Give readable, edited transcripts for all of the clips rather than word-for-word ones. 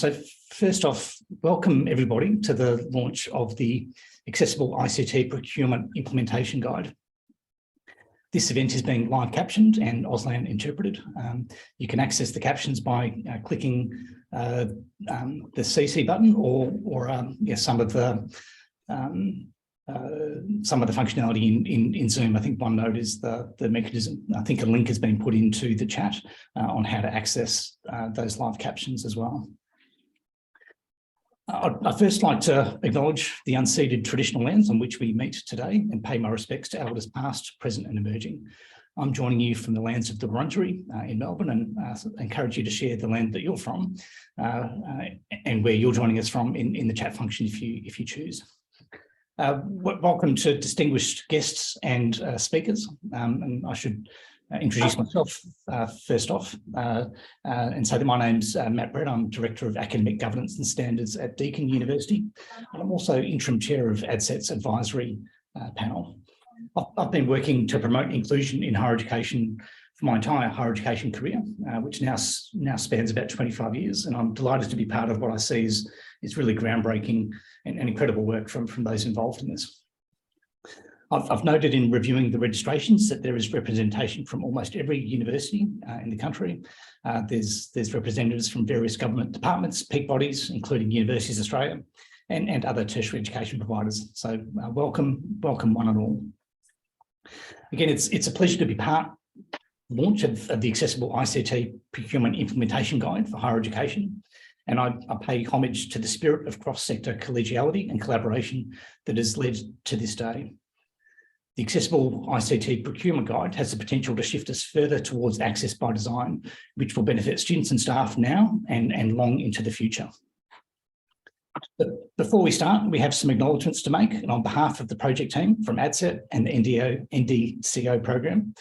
So first off, welcome everybody to the launch of the Accessible ICT Procurement Implementation Guide. This event is being live captioned and Auslan interpreted. You can access the captions by clicking the CC button or some of the functionality in Zoom. I think one note is the mechanism. I think a link has been put into the chat on how to access those live captions as well. I'd first like to acknowledge the unceded traditional lands on which we meet today and pay my respects to elders past, present and emerging. I'm joining you from the lands of the Wurundjeri in Melbourne and encourage you to share the land that you're from and where you're joining us from in the chat function if you choose. Welcome to distinguished guests and speakers. And I should introduce myself first off and say that my name's Matt Brett. I'm Director of Academic Governance and Standards at Deakin University. And I'm also Interim Chair of ADCET's Advisory Panel. I've been working to promote inclusion in higher education for my entire higher education career, which now spans about 25 years. And I'm delighted to be part of what I see is really groundbreaking and incredible work from those involved in this. I've noted in reviewing the registrations that there is representation from almost every university in the country. There's representatives from various government departments, peak bodies, including Universities Australia and other tertiary education providers. So welcome one and all. Again, it's a pleasure to be part of the launch of the Accessible ICT Procurement Implementation Guide for higher education. And I pay homage to the spirit of cross-sector collegiality and collaboration that has led to this day. The Accessible ICT Procurement Guide has the potential to shift us further towards access by design, which will benefit students and staff now and long into the future. But before we start, we have some acknowledgements to make, and on behalf of the project team from ADCET and the NDCO Program.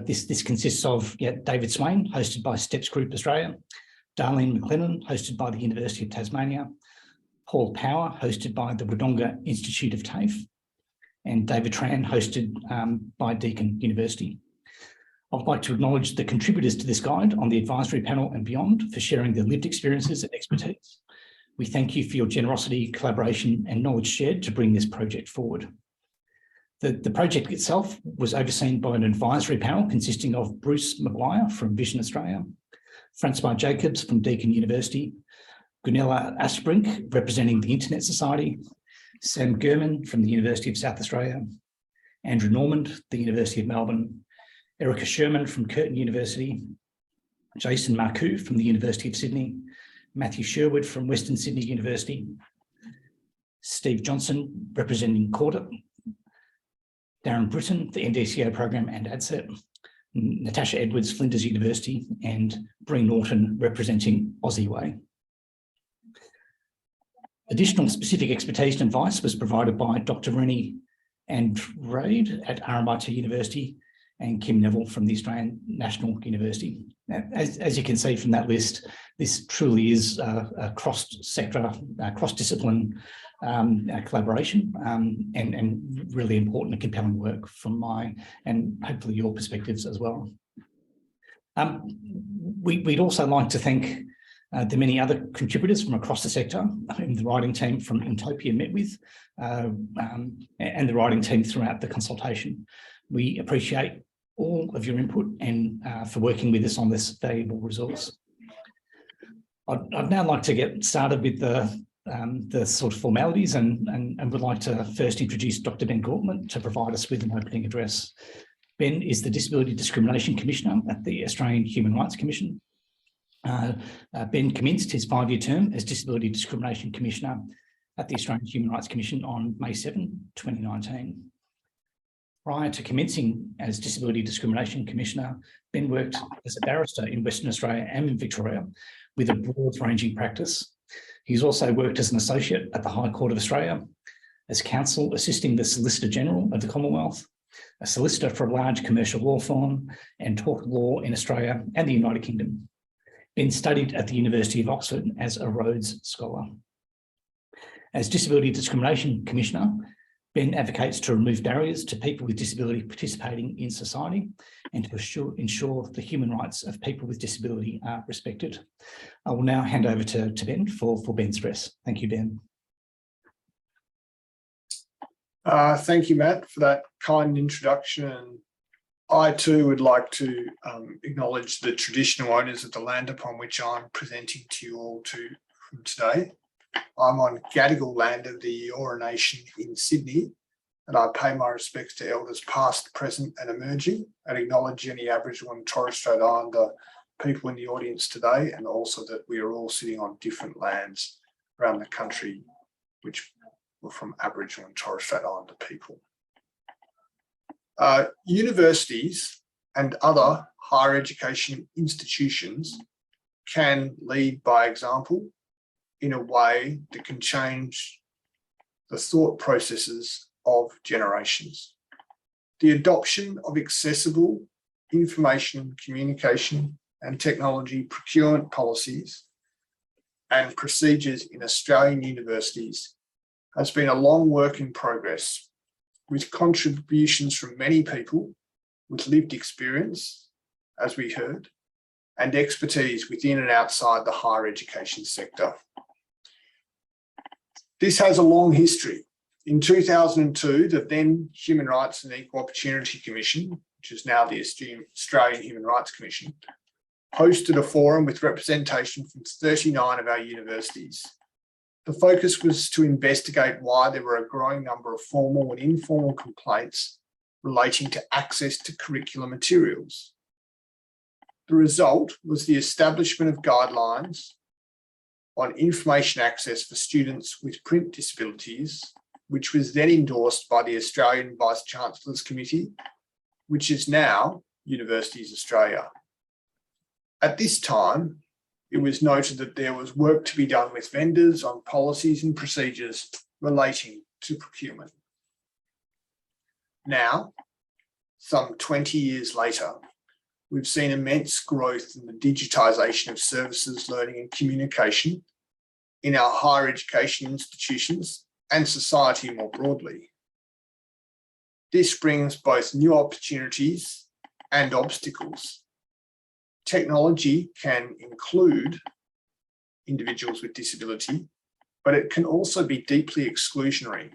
This consists of David Swain, hosted by Steps Group Australia, Darlene McLennan, hosted by the University of Tasmania, Paul Power, hosted by the Wodonga Institute of TAFE, and David Tran, hosted by Deakin University. I'd like to acknowledge the contributors to this guide on the advisory panel and beyond for sharing their lived experiences and expertise. We thank you for your generosity, collaboration and knowledge shared to bring this project forward. The project itself was overseen by an advisory panel consisting of Bruce Maguire from Vision Australia, Francois Jacobs from Deakin University, Gunilla Asbrink representing the Internet Society, Sam Gurman from the University of South Australia, Andrew Normand, the University of Melbourne, Erica Sherman from Curtin University, Jason Marcoux from the University of Sydney, Matthew Sherwood from Western Sydney University, Steve Johnson representing CAUDIT, Darren Britton, the NDCO Program and ADCET, Natasha Edwards, Flinders University, and Bree Norton representing Aussie Way. Additional specific expertise and advice was provided by Dr. Rennie Andrade at RMIT University and Kim Neville from the Australian National University. As you can see from that list, this truly is a cross-sector, cross-discipline collaboration and really important and compelling work from my and hopefully your perspectives as well. We'd also like to thank the many other contributors from across the sector, whom the writing team from Intopia met with, and the writing team throughout the consultation. We appreciate all of your input and for working with us on this valuable resource. I'd now like to get started with the sort of formalities and would like to first introduce Dr. Ben Gortman to provide us with an opening address. Ben is the Disability Discrimination Commissioner at the Australian Human Rights Commission. Ben commenced his 5-year term as Disability Discrimination Commissioner at the Australian Human Rights Commission on May 7, 2019. Prior to commencing as Disability Discrimination Commissioner, Ben worked as a barrister in Western Australia and in Victoria with a broad-ranging practice. He's also worked as an associate at the High Court of Australia, as counsel assisting the Solicitor General of the Commonwealth, a solicitor for a large commercial law firm, and taught law in Australia and the United Kingdom. Ben studied at the University of Oxford as a Rhodes Scholar. As Disability Discrimination Commissioner, Ben advocates to remove barriers to people with disability participating in society and to ensure the human rights of people with disability are respected. I will now hand over to Ben for Ben's address. Thank you, Ben. Thank you, Matt, for that kind introduction. And I too would like to acknowledge the traditional owners of the land upon which I'm presenting to you all from today. I'm on Gadigal land of the Eora Nation in Sydney, and I pay my respects to elders past, present and emerging, and acknowledge any Aboriginal and Torres Strait Islander people in the audience today, and also that we are all sitting on different lands around the country which were from Aboriginal and Torres Strait Islander people. Universities and other higher education institutions can lead by example in a way that can change the thought processes of generations. The adoption of accessible information, communication and technology procurement policies and procedures in Australian universities has been a long work in progress, with contributions from many people with lived experience, as we heard, and expertise within and outside the higher education sector. This has a long history. In 2002, the then Human Rights and Equal Opportunity Commission, which is now the Australian Human Rights Commission, hosted a forum with representation from 39 of our universities. The focus was to investigate why there were a growing number of formal and informal complaints relating to access to curricular materials. The result was the establishment of guidelines on information access for students with print disabilities, which was then endorsed by the Australian Vice-Chancellors Committee, which is now Universities Australia. At this time, it was noted that there was work to be done with vendors on policies and procedures relating to procurement. Now, some 20 years later, we've seen immense growth in the digitisation of services, learning and communication in our higher education institutions and society more broadly. This brings both new opportunities and obstacles. Technology can include individuals with disability, but it can also be deeply exclusionary.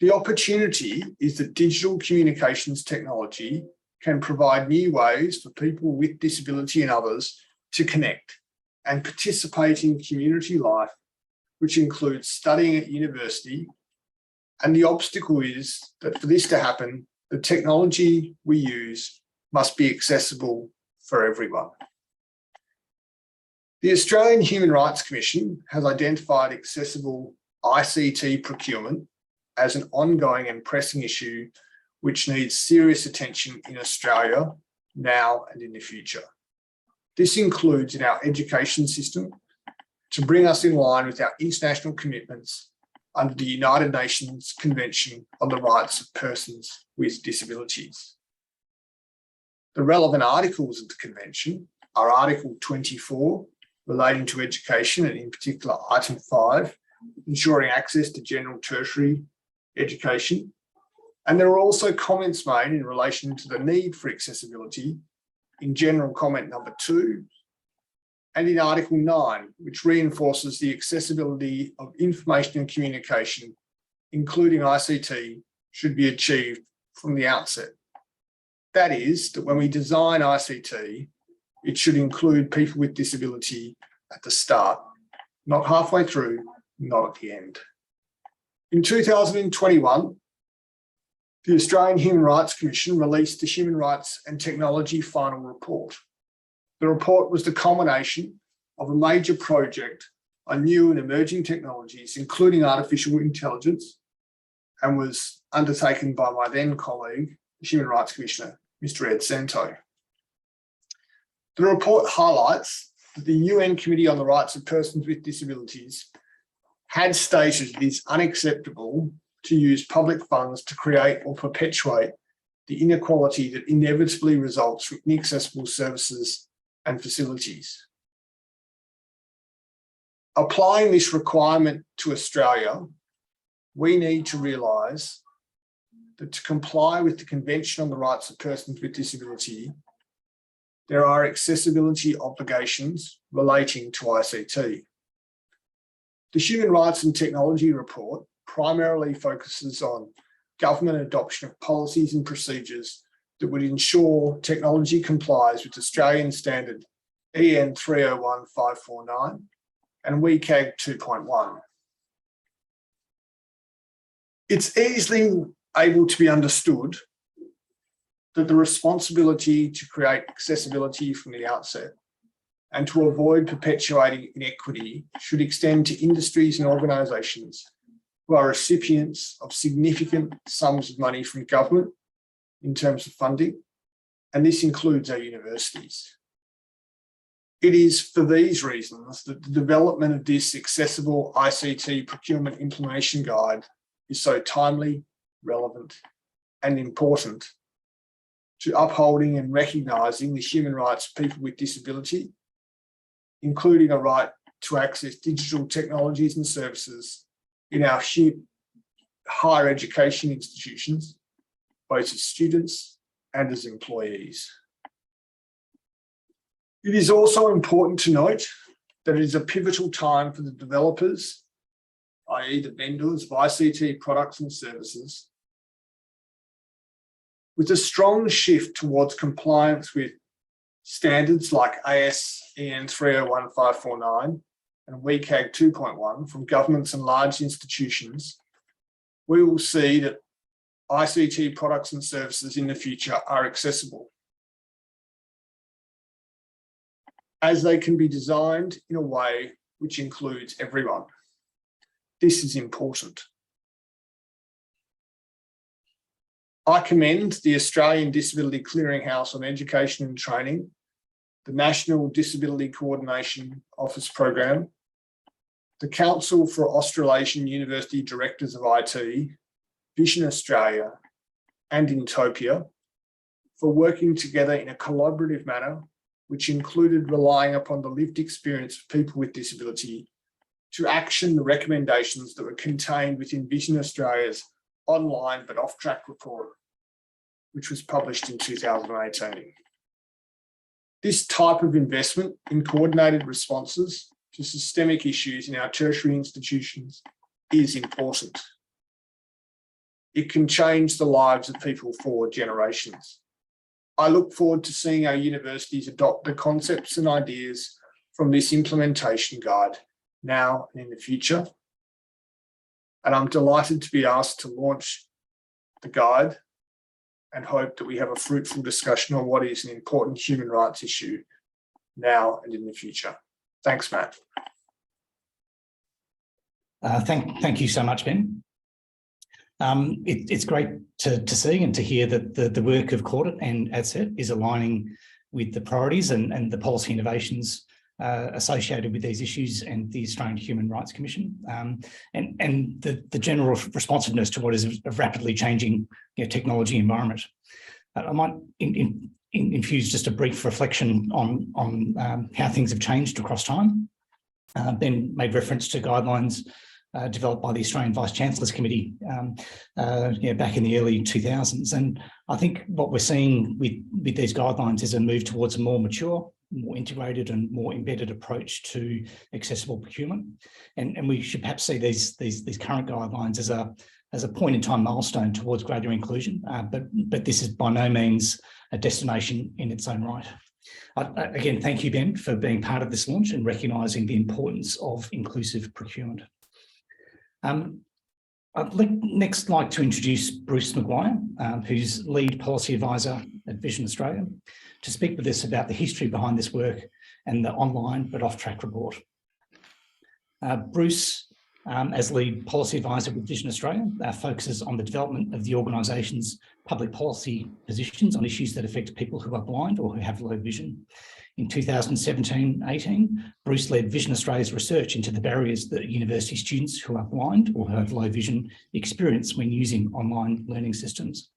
The opportunity is that digital communications technology can provide new ways for people with disability and others to connect and participate in community life, which includes studying at university. And the obstacle is that for this to happen, the technology we use must be accessible for everyone. The Australian Human Rights Commission has identified accessible ICT procurement as an ongoing and pressing issue which needs serious attention in Australia now and in the future. This includes in our education system to bring us in line with our international commitments under the United Nations Convention on the Rights of Persons with Disabilities. The relevant articles of the convention are Article 24, relating to education, and in particular Item 5, ensuring access to general tertiary education. And there are also comments made in relation to the need for accessibility in General Comment number 2, and in Article 9, which reinforces the accessibility of information and communication, including ICT, should be achieved from the outset. That is, that when we design ICT, it should include people with disability at the start, not halfway through, not at the end. In 2021, the Australian Human Rights Commission released the Human Rights and Technology Final Report. The report was the culmination of a major project on new and emerging technologies, including artificial intelligence, and was undertaken by my then colleague, the Human Rights Commissioner, Mr. Ed Santow. The report highlights that the UN Committee on the Rights of Persons with Disabilities had stated it is unacceptable to use public funds to create or perpetuate the inequality that inevitably results from inaccessible services and facilities. Applying this requirement to Australia, we need to realise that to comply with the Convention on the Rights of Persons with Disability, there are accessibility obligations relating to ICT. The Human Rights and Technology Report primarily focuses on government adoption of policies and procedures that would ensure technology complies with Australian standard EN 301549 and WCAG 2.1. It's easily able to be understood that the responsibility to create accessibility from the outset and to avoid perpetuating inequity should extend to industries and organisations who are recipients of significant sums of money from government in terms of funding, and this includes our universities. It is for these reasons that the development of this accessible ICT procurement implementation guide is so timely, relevant, and important to upholding and recognising the human rights of people with disability, including a right to access digital technologies and services in our higher education institutions, both as students and as employees. It is also important to note that it is a pivotal time for the developers, i.e. the vendors of ICT products and services, with a strong shift towards compliance with standards like AS/EN 301549 and WCAG 2.1 from governments and large institutions. We will see that ICT products and services in the future are accessible, as they can be designed in a way which includes everyone. This is important. I commend the Australian Disability Clearinghouse on Education and Training, the National Disability Coordination Office Program, the Council for Australasian University Directors of IT, Vision Australia, and Intopia for working together in a collaborative manner, which included relying upon the lived experience of people with disability to action the recommendations that were contained within Vision Australia's online but off-track report, which was published in 2018. This type of investment in coordinated responses to systemic issues in our tertiary institutions is important. It can change the lives of people for generations. I look forward to seeing our universities adopt the concepts and ideas from this implementation guide now and in the future. And I'm delighted to be asked to launch the guide and hope that we have a fruitful discussion on what is an important human rights issue now and in the future. Thanks, Matt. Thank you so much, Ben. It's great to see and to hear that the work of CAUDIT and ADCET is aligning with the priorities and the policy innovations associated with these issues and the Australian Human Rights Commission, and the general responsiveness to what is a rapidly changing technology environment. I might infuse just a brief reflection on how things have changed across time. Ben made reference to guidelines developed by the Australian Vice-Chancellors Committee back in the early 2000s. And I think what we're seeing with these guidelines is a move towards a more mature, more integrated and more embedded approach to accessible procurement. And we should perhaps see these current guidelines as a point in time milestone towards greater inclusion, but this is by no means a destination in its own right. Again, thank you, Ben, for being part of this launch and recognising the importance of inclusive procurement. I'd next like to introduce Bruce Maguire, who's Lead Policy Advisor at Vision Australia, to speak with us about the history behind this work and the online but off-track report. Bruce, as Lead Policy Advisor with Vision Australia, focuses on the development of the organisation's public policy positions on issues that affect people who are blind or who have low vision. In 2017-18, Bruce led Vision Australia's research into the barriers that university students who are blind or who have low vision experience when using online learning systems.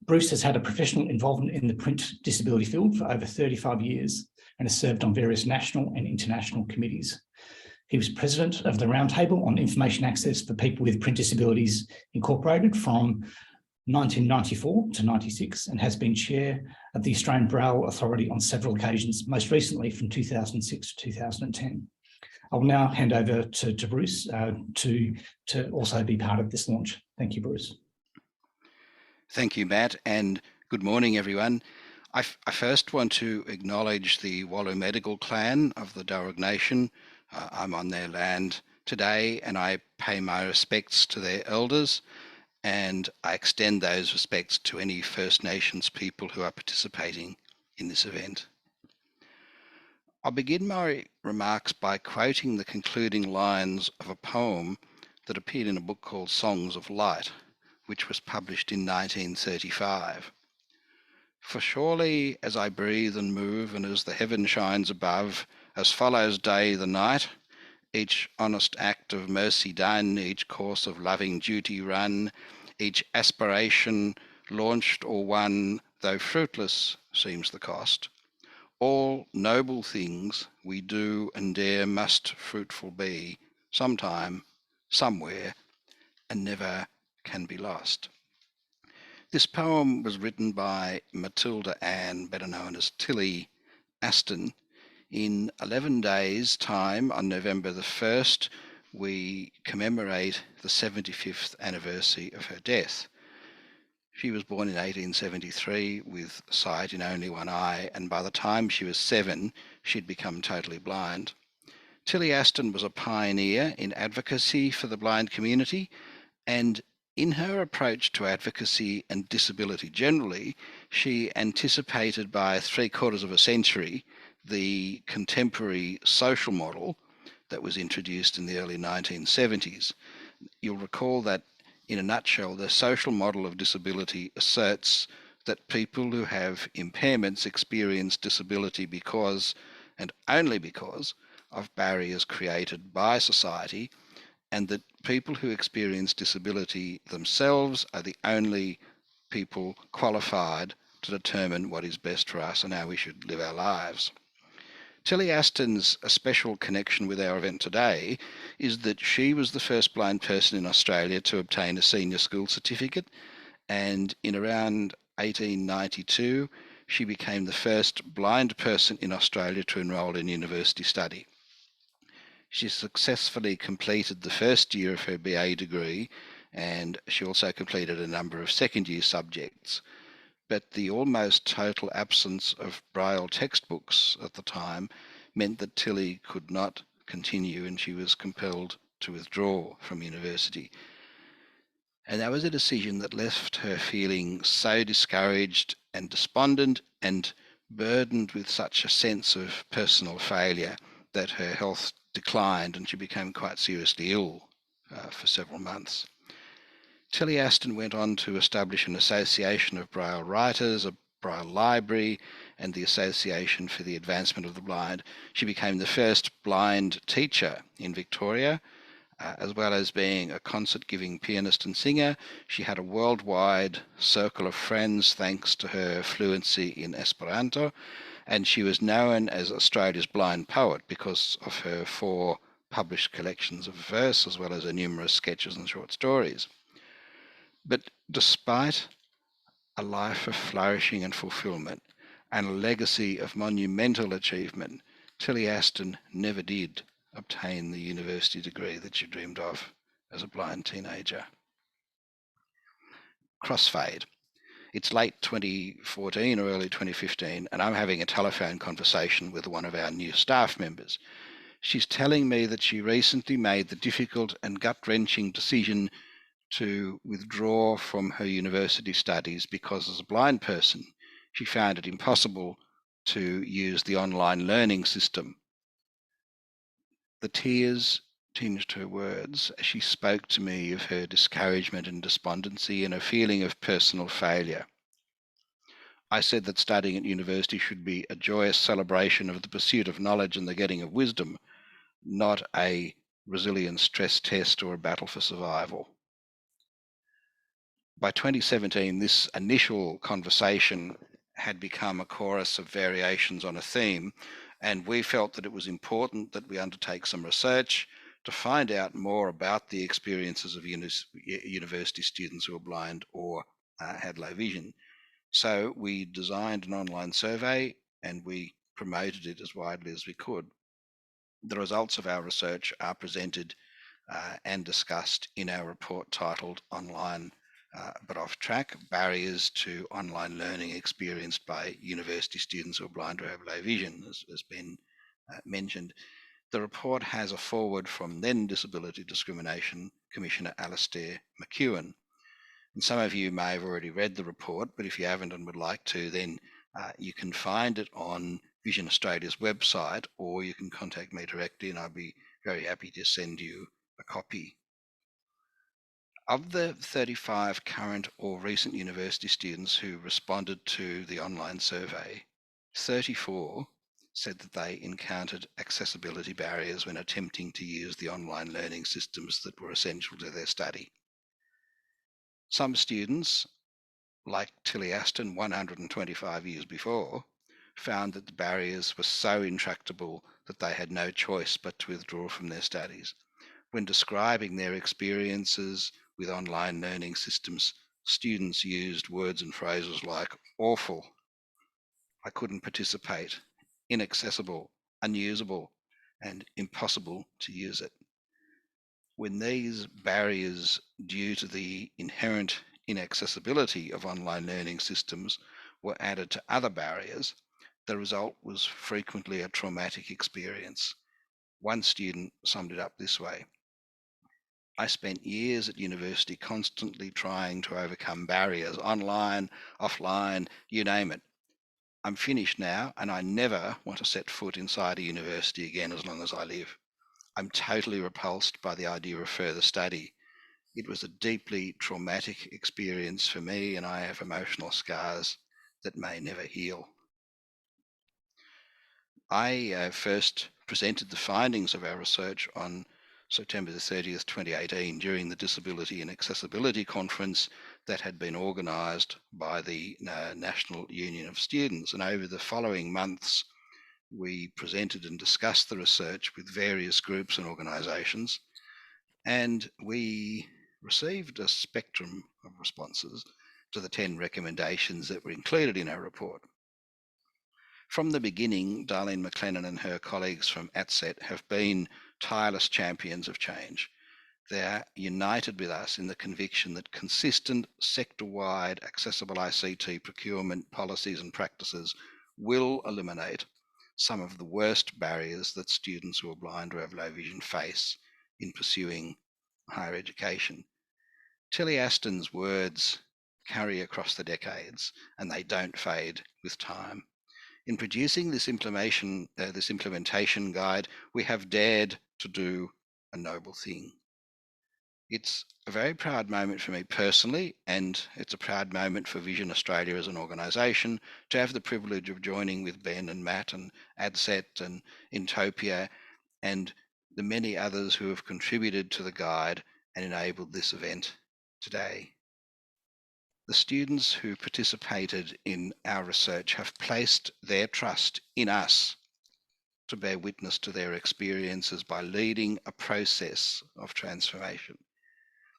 Bruce has had a professional involvement in the print disability field for over 35 years and has served on various national and international committees. He was president of the Roundtable on Information Access for People with Print Disabilities Incorporated from 1994 to 96 and has been chair of the Australian Braille Authority on several occasions, most recently from 2006 to 2010. I will now hand over to Bruce to also be part of this launch. Thank you, Bruce. Thank you, Matt, and good morning, everyone. I first want to acknowledge the Wallu Medical clan of the Darug Nation. I'm on their land today, and I pay my respects to their elders, and I extend those respects to any First Nations people who are participating in this event. I'll begin my remarks by quoting the concluding lines of a poem that appeared in a book called Songs of Light, which was published in 1935. For surely as I breathe and move, and as the heaven shines above, as follows day the night, each honest act of mercy done, each course of loving duty run, each aspiration launched or won, though fruitless seems the cost, all noble things we do and dare must fruitful be, sometime, somewhere, and never can be lost. This poem was written by Matilda Ann, better known as Tilly Aston. In 11 days' time, on November the 1st, we commemorate the 75th anniversary of her death. She was born in 1873 with sight in only one eye, and by the time she was 7, she'd become totally blind. Tilly Aston was a pioneer in advocacy for the blind community, and in her approach to advocacy and disability generally, she anticipated by 3/4 of a century the contemporary social model that was introduced in the early 1970s. You'll recall that, in a nutshell, the social model of disability asserts that people who have impairments experience disability because, and only because, of barriers created by society, and that people who experience disability themselves are the only people qualified to determine what is best for us and how we should live our lives. Tilly Aston's special connection with our event today is that she was the first blind person in Australia to obtain a senior school certificate, and in around 1892 she became the first blind person in Australia to enrol in university study. She successfully completed the first year of her BA degree, and she also completed a number of second-year subjects. But the almost total absence of Braille textbooks at the time meant that Tilly could not continue, and she was compelled to withdraw from university. And that was a decision that left her feeling so discouraged and despondent and burdened with such a sense of personal failure that her health declined and she became quite seriously ill for several months. Tilly Aston went on to establish an association of Braille writers, a Braille library, and the Association for the Advancement of the Blind. She became the first blind teacher in Victoria. As well as being a concert-giving pianist and singer, she had a worldwide circle of friends thanks to her fluency in Esperanto, and she was known as Australia's blind poet because of her 4 published collections of verse, as well as her numerous sketches and short stories. But despite a life of flourishing and fulfilment and a legacy of monumental achievement, Tilly Aston never did obtain the university degree that she dreamed of as a blind teenager. Crossfade. It's late 2014 or early 2015, and I'm having a telephone conversation with one of our new staff members. She's telling me that she recently made the difficult and gut-wrenching decision to withdraw from her university studies because, as a blind person, she found it impossible to use the online learning system. The tears tinged her words as she spoke to me of her discouragement and despondency and a feeling of personal failure. I said that studying at university should be a joyous celebration of the pursuit of knowledge and the getting of wisdom, not a resilience stress test or a battle for survival. By 2017, this initial conversation had become a chorus of variations on a theme, And we felt that it was important that we undertake some research to find out more about the experiences of university students who are blind or had low vision. So we designed an online survey and we promoted it as widely as we could. The results of our research are presented and discussed in our report titled Online but Off Track, Barriers to Online Learning Experienced by University Students who are blind or have low vision, as Ben mentioned. The report has a foreword from then Disability Discrimination Commissioner Alastair McEwen. And some of you may have already read the report, but if you haven't and would like to, then you can find it on Vision Australia's website, or you can contact me directly and I'd be very happy to send you a copy. Of the 35 current or recent university students who responded to the online survey, 34 said that they encountered accessibility barriers when attempting to use the online learning systems that were essential to their study. Some students, like Tilly Aston 125 years before, found that the barriers were so intractable that they had no choice but to withdraw from their studies. When describing their experiences with online learning systems, students used words and phrases like awful, I couldn't participate, inaccessible, unusable, and impossible to use it. When these barriers due to the inherent inaccessibility of online learning systems were added to other barriers, the result was frequently a traumatic experience. One student summed it up this way: I spent years at university constantly trying to overcome barriers, online, offline, you name it. I'm finished now and I never want to set foot inside a university again as long as I live. I'm totally repulsed by the idea of further study. It was a deeply traumatic experience for me and I have emotional scars that may never heal. I first presented the findings of our research on September the 30th, 2018, during the Disability and Accessibility Conference that had been organised by the National Union of Students. And over the following months, we presented and discussed the research with various groups and organisations, and we received a spectrum of responses to the 10 recommendations that were included in our report. From the beginning, Darlene McLennan and her colleagues from ADCET have been tireless champions of change. They are united with us in the conviction that consistent, sector-wide, accessible ICT procurement policies and practices will eliminate some of the worst barriers that students who are blind or have low vision face in pursuing higher education. Tilly Aston's words carry across the decades, and they don't fade with time. In producing this implementation guide, we have dared to do a noble thing. It's a very proud moment for me personally, and it's a proud moment for Vision Australia as an organisation to have the privilege of joining with Ben and Matt and ADCET and Intopia and the many others who have contributed to the guide and enabled this event today. The students who participated in our research have placed their trust in us to bear witness to their experiences by leading a process of transformation.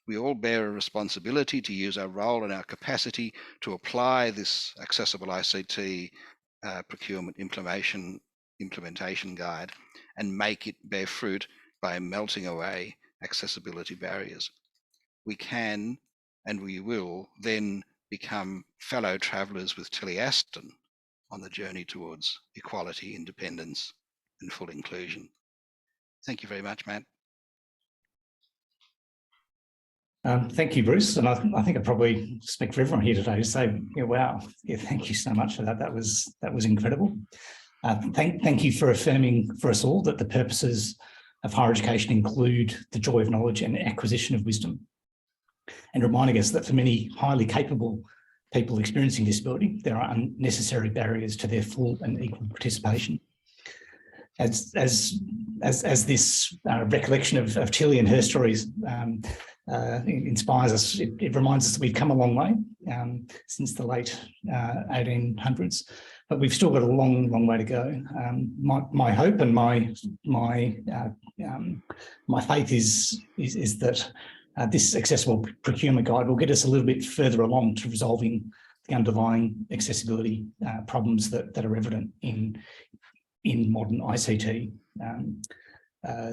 We all bear a responsibility to use our role and our capacity to apply this accessible ICT procurement implementation guide and make it bear fruit by melting away accessibility barriers. We can and we will then become fellow travellers with Tilly Aston on the journey towards equality, independence and full inclusion. Thank you very much, Matt. Thank you, Bruce. And I think I probably speak for everyone here today to say, yeah, wow, yeah, thank you so much for that. That was incredible. Thank you for affirming for us all that the purposes of higher education include the joy of knowledge and acquisition of wisdom, and reminding us that for many highly capable people experiencing disability, there are unnecessary barriers to their full and equal participation. As this recollection of Tilly and her stories inspires us, it reminds us that we've come a long way since the late 1800s, but we've still got a long way to go. My hope and my faith is that this accessible procurement guide will get us a little bit further along to resolving the underlying accessibility problems that are evident in modern ICT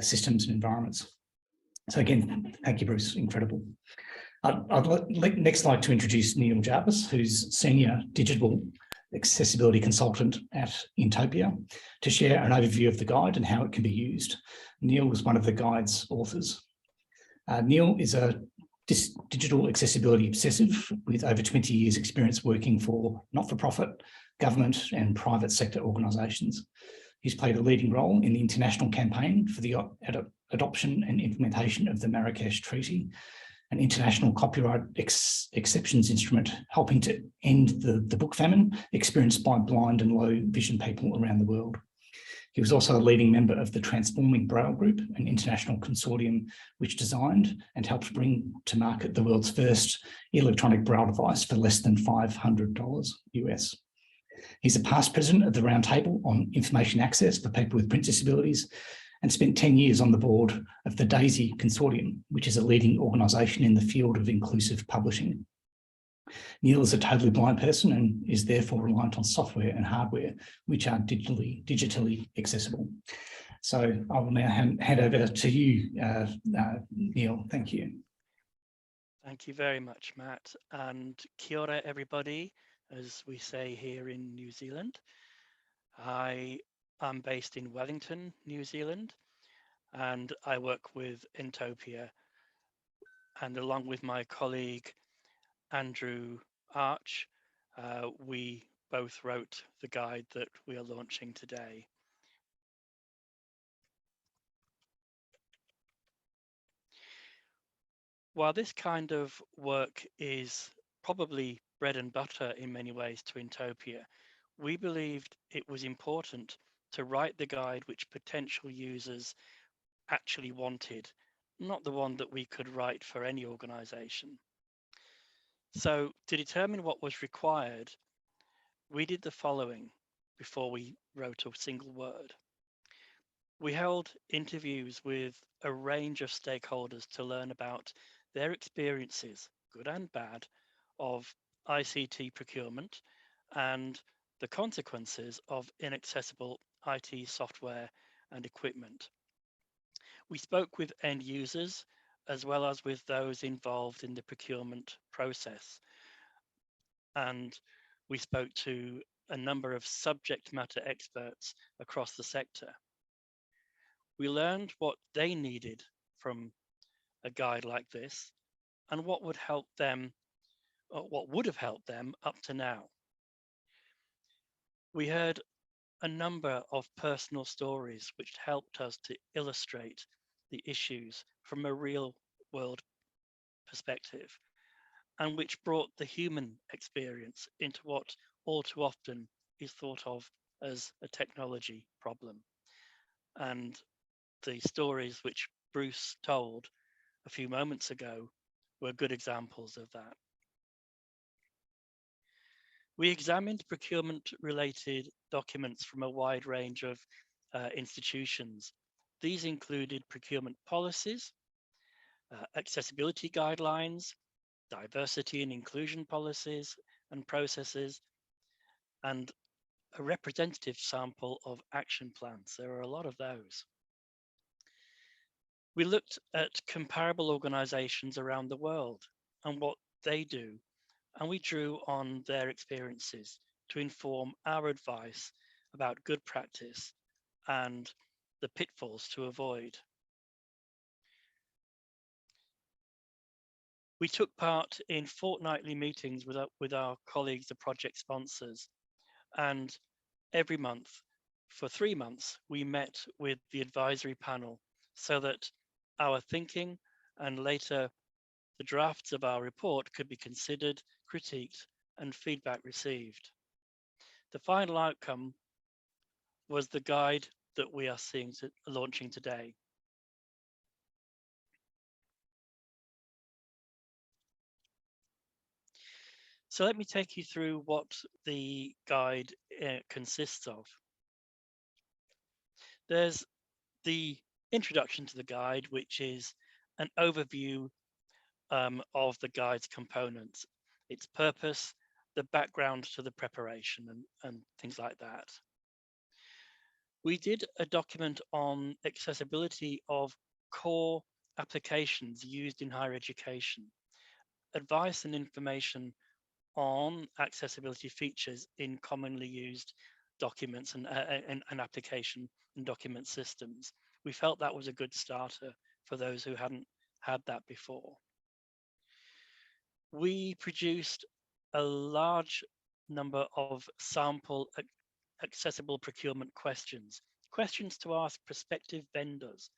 systems and environments. So again, thank you, Bruce. Incredible. I'd next like to introduce Neil Jarvis, who's Senior Digital Accessibility Consultant at Intopia, to share an overview of the guide and how it can be used. Neil was one of the guide's authors. Neil is a digital accessibility obsessive with over 20 years experience working for not-for-profit, government and private sector organisations. He's played a leading role in the international campaign for the adoption and implementation of the Marrakesh Treaty, an international copyright exceptions instrument helping to end the book famine experienced by blind and low vision people around the world. He was also a leading member of the Transforming Braille Group, an international consortium which designed and helped bring to market the world's first electronic Braille device for less than $500 US. He's a past president of the Roundtable on Information Access for people with print disabilities and spent 10 years on the board of the DAISY Consortium, which is a leading organisation in the field of inclusive publishing. Neil is a totally blind person and is therefore reliant on software and hardware, which are digitally accessible. So I will now hand over to you, Neil. Thank you. Thank you very much, Matt, and kia ora, everybody, as we say here in New Zealand. I'm based in Wellington, New Zealand, and I work with Intopia, and along with my colleague Andrew Arch, we both wrote the guide that we are launching today. While this kind of work is probably bread and butter in many ways to Intopia, we believed it was important to write the guide which potential users actually wanted, not the one that we could write for any organisation. So to determine what was required, we did the following before we wrote a single word. We held interviews with a range of stakeholders to learn about their experiences, good and bad, of ICT procurement and the consequences of inaccessible IT software and equipment. We spoke with end users as well as with those involved in the procurement process. And we spoke to a number of subject matter experts across the sector. We learned what they needed from a guide like this and what would help them, or what would have helped them up to now. We heard a number of personal stories which helped us to illustrate the issues from a real world perspective, and which brought the human experience into what all too often is thought of as a technology problem. And the stories which Bruce told a few moments ago were good examples of that. We examined procurement-related documents from a wide range of institutions. These included procurement policies, accessibility guidelines, diversity and inclusion policies and processes, and a representative sample of action plans. There are a lot of those. We looked at comparable organizations around the world and what they do, and we drew on their experiences to inform our advice about good practice and the pitfalls to avoid. We took part in fortnightly meetings with our colleagues, the project sponsors, and every month for 3 months, we met with the advisory panel so that our thinking and later the drafts of our report could be considered, critiqued, and feedback received. The final outcome was the guide that we are launching today. So let me take you through what the guide consists of. There's the introduction to the guide, which is an overview of the guide's components, its purpose, the background to the preparation, and things like that. We did a document on accessibility of core applications used in higher education, advice and information on accessibility features in commonly used documents and application and document systems. We felt that was a good starter for those who hadn't had that before. We produced a large number of sample accessible procurement questions to ask prospective vendors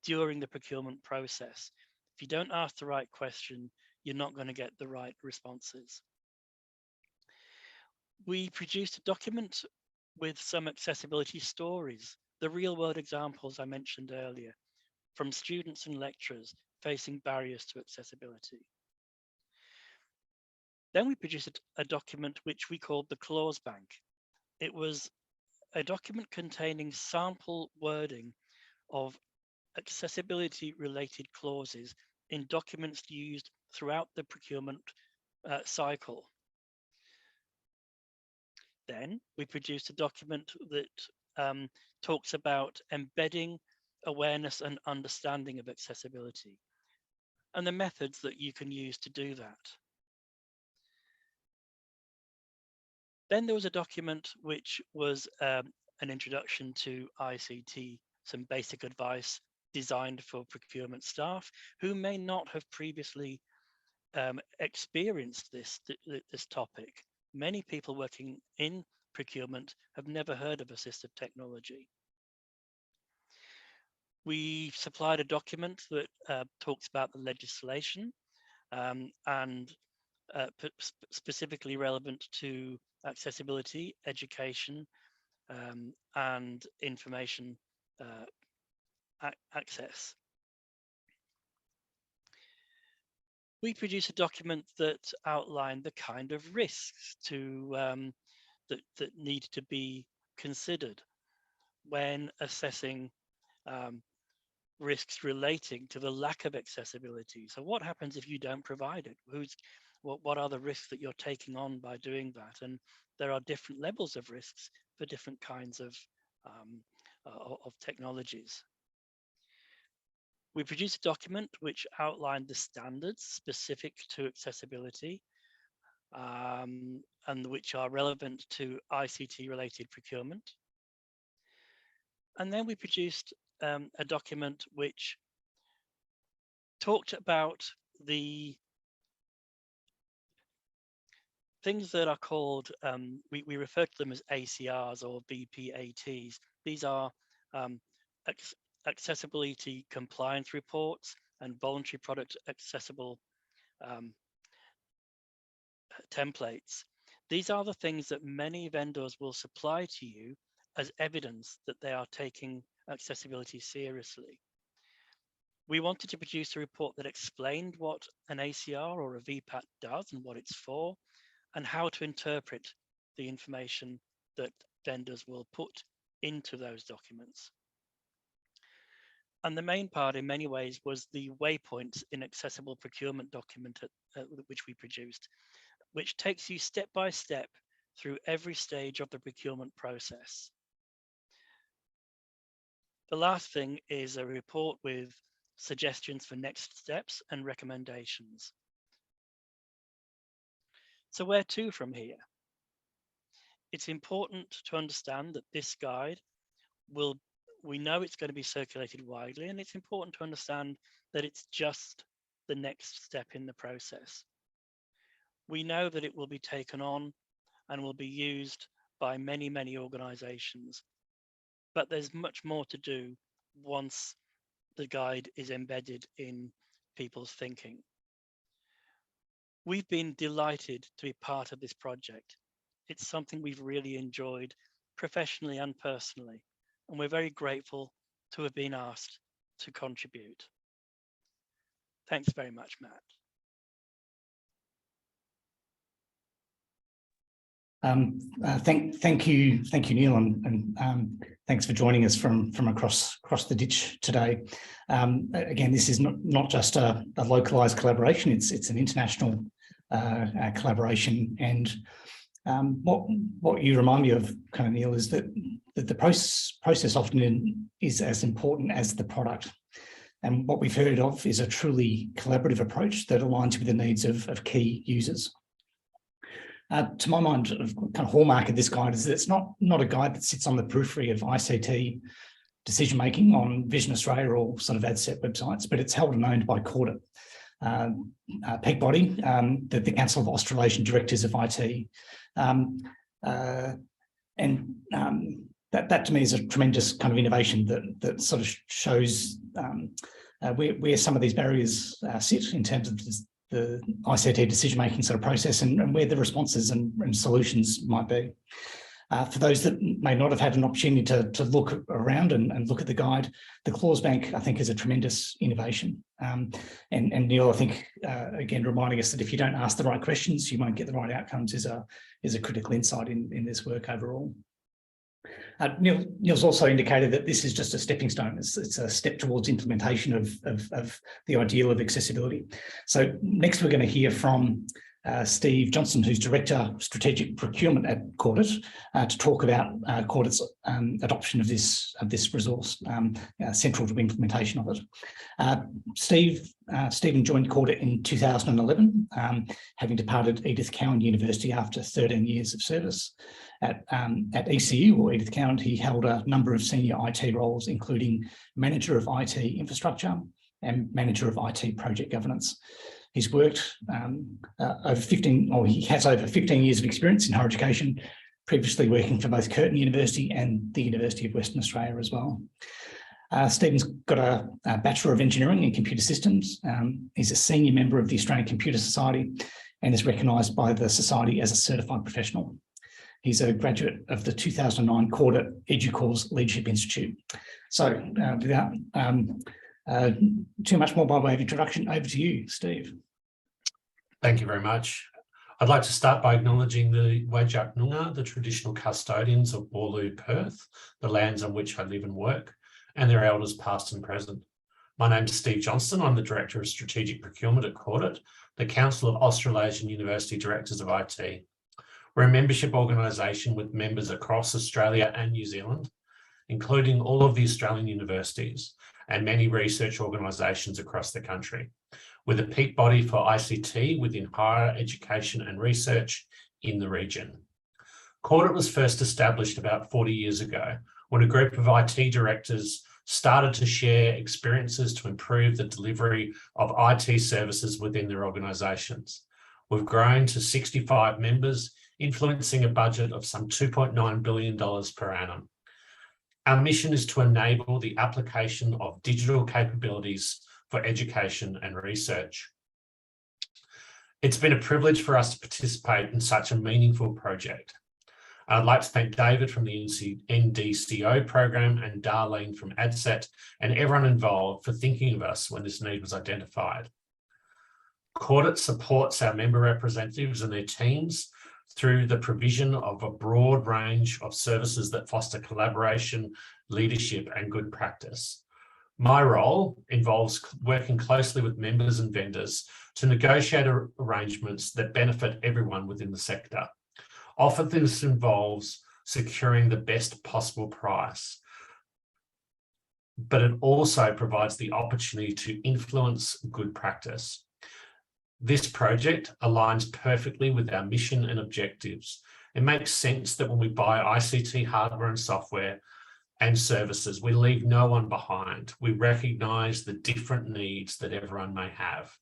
during the procurement process. If you don't ask the right question, you're not going to get the right responses. We produced a document with some accessibility stories, the real world examples I mentioned earlier, from students and lecturers facing barriers to accessibility. Then we produced a document which we called the Clause Bank. It was a document containing sample wording of accessibility related clauses in documents used throughout the procurement cycle. Then we produced a document that talks about embedding awareness and understanding of accessibility and the methods that you can use to do that. Then there was a document which was an introduction to ICT, some basic advice designed for procurement staff who may not have previously experienced this topic. Many people working in procurement have never heard of assistive technology. We supplied a document that talks about the legislation and specifically relevant to accessibility, education, and information access. We produced a document that outlined the kind of risks that need to be considered when assessing risks relating to the lack of accessibility. So what happens if you don't provide it? What are the risks that you're taking on by doing that? And there are different levels of risks for different kinds of technologies. We produced a document which outlined the standards specific to accessibility and which are relevant to ICT related procurement. And then we produced a document which talked about the things that are called, we refer to them as ACRs or VPATs. These are accessibility compliance reports and voluntary product accessible templates. These are the things that many vendors will supply to you as evidence that they are taking accessibility seriously. We wanted to produce a report that explained what an ACR or a VPAT does and what it's for, and how to interpret the information that vendors will put into those documents. And the main part in many ways was the waypoints in accessible procurement document which we produced, which takes you step by step through every stage of the procurement process. The last thing is a report with suggestions for next steps and recommendations. So where to from here? It's important to understand that this guide we know it's going to be circulated widely, and it's important to understand that it's just the next step in the process. We know that it will be taken on and will be used by many, many organizations, but there's much more to do once the guide is embedded in people's thinking. We've been delighted to be part of this project. It's something we've really enjoyed professionally and personally, and we're very grateful to have been asked to contribute. Thanks very much, Matt. Thank you, Neil, and thanks for joining us from across the ditch today. Again, this is not just a localised collaboration; it's an international collaboration. And what you remind me of, kind of, Neil, is that the process often is as important as the product. And what we've heard of is a truly collaborative approach that aligns with the needs of key users. To my mind, kind of hallmark of this guide is that it's not a guide that sits on the periphery of ICT decision-making on Vision Australia or sort of ADCET websites, but it's held and owned by CAUDIT, peak body, the Council of Australasian Directors of IT. That to me is a tremendous kind of innovation that sort of shows where some of these barriers sit in terms of the ICT decision-making sort of process and where the responses and solutions might be. For those that may not have had an opportunity to look around and look at the guide, the clause bank, I think, is a tremendous innovation. And Neil, I think, again, reminding us that if you don't ask the right questions, you won't get the right outcomes is a critical insight in this work overall. Neil's also indicated that this is just a stepping stone. It's a step towards implementation of the ideal of accessibility. So next we're going to hear from Steve Johnston, who's Director of Strategic Procurement at CAUDIT, to talk about CAUDIT's adoption of this resource, central to implementation of it. Stephen joined CAUDIT in 2011, having departed Edith Cowan University after 13 years of service. At ECU, or Edith Cowan, he held a number of senior IT roles, including Manager of IT Infrastructure and Manager of IT Project Governance. He's worked he has over 15 years of experience in higher education, previously working for both Curtin University and the University of Western Australia as well. Stephen's got a Bachelor of Engineering in Computer Systems. He's a senior member of the Australian Computer Society and is recognised by the Society as a certified professional. He's a graduate of the 2009 CAUDIT EduCourse Leadership Institute. So without too much more by way of introduction, over to you, Steve. Thank you very much. I'd like to start by acknowledging the Whadjuk Noongar, the traditional custodians of Boorloo, Perth, the lands on which I live and work, and their elders past and present. My name's Steve Johnston. I'm the Director of Strategic Procurement at CAUDIT, the Council of Australasian University Directors of IT. We're a membership organisation with members across Australia and New Zealand, including all of the Australian universities and many research organisations across the country, with a peak body for ICT within higher education and research in the region. CAUDIT was first established about 40 years ago when a group of IT directors started to share experiences to improve the delivery of IT services within their organisations. We've grown to 65 members, influencing a budget of some $2.9 billion per annum. Our mission is to enable the application of digital capabilities for education and research. It's been a privilege for us to participate in such a meaningful project. I'd like to thank David from the NDCO Program and Darlene from ADCET and everyone involved for thinking of us when this need was identified. CAUDIT supports our member representatives and their teams through the provision of a broad range of services that foster collaboration, leadership, and good practice. My role involves working closely with members and vendors to negotiate arrangements that benefit everyone within the sector. Often this involves securing the best possible price, but it also provides the opportunity to influence good practice. This project aligns perfectly with our mission and objectives. It makes sense that when we buy ICT hardware and software and services, we leave no one behind. We recognise the different needs that everyone may have.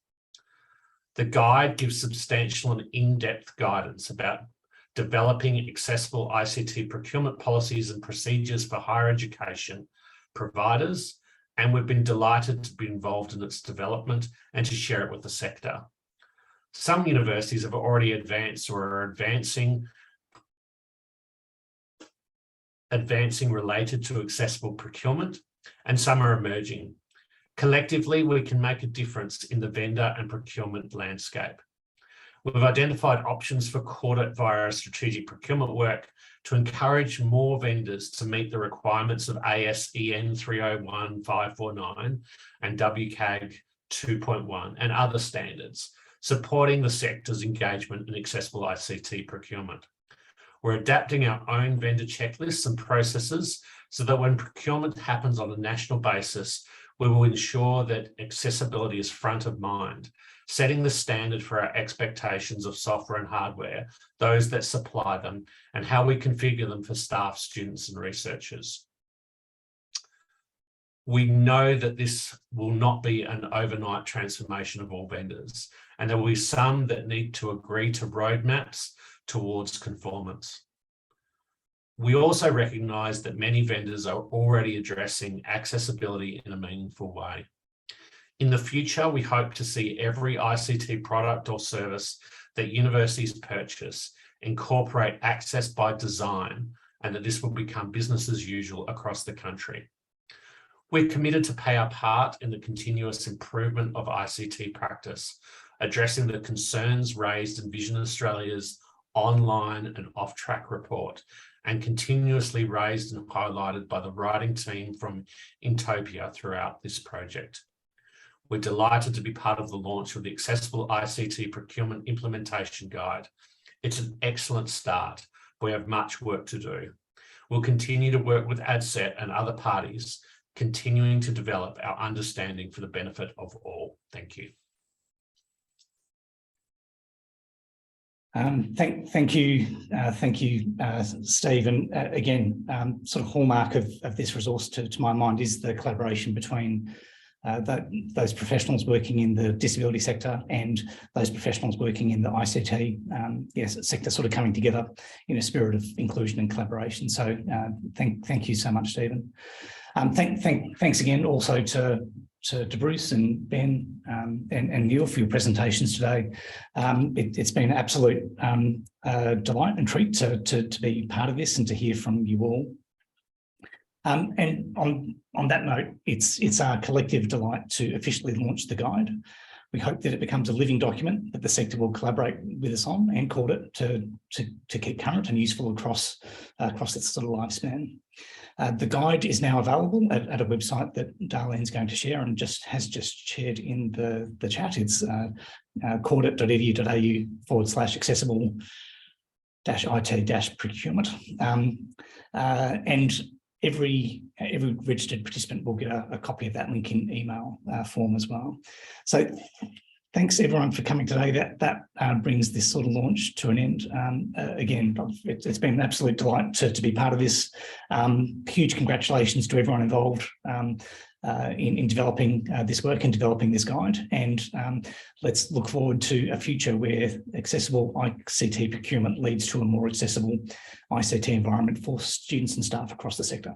The guide gives substantial and in-depth guidance about developing accessible ICT procurement policies and procedures for higher education providers, and we've been delighted to be involved in its development and to share it with the sector. Some universities have already advanced or are advancing related to accessible procurement, and some are emerging. Collectively, we can make a difference in the vendor and procurement landscape. We've identified options for CAUDIT via strategic procurement work to encourage more vendors to meet the requirements of ASEN 301-549 and WCAG 2.1 and other standards, supporting the sector's engagement in accessible ICT procurement. We're adapting our own vendor checklists and processes so that when procurement happens on a national basis, we will ensure that accessibility is front of mind, setting the standard for our expectations of software and hardware, those that supply them, and how we configure them for staff, students, and researchers. We know that this will not be an overnight transformation of all vendors, and there will be some that need to agree to roadmaps towards conformance. We also recognise that many vendors are already addressing accessibility in a meaningful way. In the future, we hope to see every ICT product or service that universities purchase incorporate access by design, and that this will become business as usual across the country. We're committed to play our part in the continuous improvement of ICT practice, addressing the concerns raised in Vision Australia's online and off-track report, and continuously raised and highlighted by the writing team from Intopia throughout this project. We're delighted to be part of the launch of the Accessible ICT Procurement Implementation Guide. It's an excellent start. We have much work to do. We'll continue to work with ADCET and other parties, continuing to develop our understanding for the benefit of all. Thank you. Thank you, Steve. And again, sort of hallmark of this resource, to my mind, is the collaboration between those professionals working in the disability sector and those professionals working in the ICT sector, sort of coming together in a spirit of inclusion and collaboration. So thank you so much, Stephen. Thanks again also to Bruce and Ben and Neil for your presentations today. It's been an absolute delight and treat to be part of this and to hear from you all. And on that note, it's our collective delight to officially launch the guide. We hope that it becomes a living document that the sector will collaborate with us on and CAUDIT to keep current and useful across its sort of lifespan. The guide is now available at a website that Darlene's going to share and has just shared in the chat. It's caudit.edu.au/accessible-IT-procurement. And every registered participant will get a copy of that link in email form as well. So thanks everyone for coming today. That brings this sort of launch to an end. Again, it's been an absolute delight to be part of this. Huge congratulations to everyone involved in developing this work and developing this guide. And let's look forward to a future where accessible ICT procurement leads to a more accessible ICT environment for students and staff across the sector.